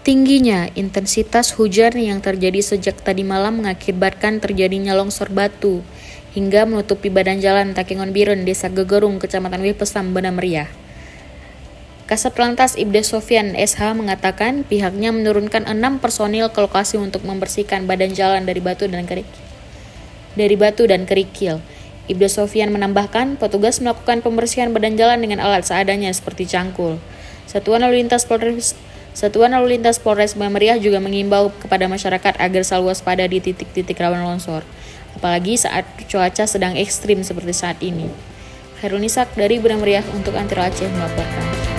Tingginya intensitas hujan yang terjadi sejak tadi malam mengakibatkan terjadinya longsor batu hingga menutupi badan jalan Takengon Biren, Desa Gegerung, Kecamatan Wipesam, Banda Meriah. Kasat Lantas Ibda Sofyan SH mengatakan pihaknya menurunkan 6 personil ke lokasi untuk membersihkan badan jalan dari batu dan kerikil. Ibda Sofyan menambahkan petugas melakukan pembersihan badan jalan dengan alat seadanya seperti cangkul. Satuan Lalu Lintas Polres Banda Meriah juga mengimbau kepada masyarakat agar selalu waspada di titik-titik rawan longsor, apalagi saat cuaca sedang ekstrim seperti saat ini. Khairul Nisak dari Banda Meriah untuk Antara Aceh melaporkan.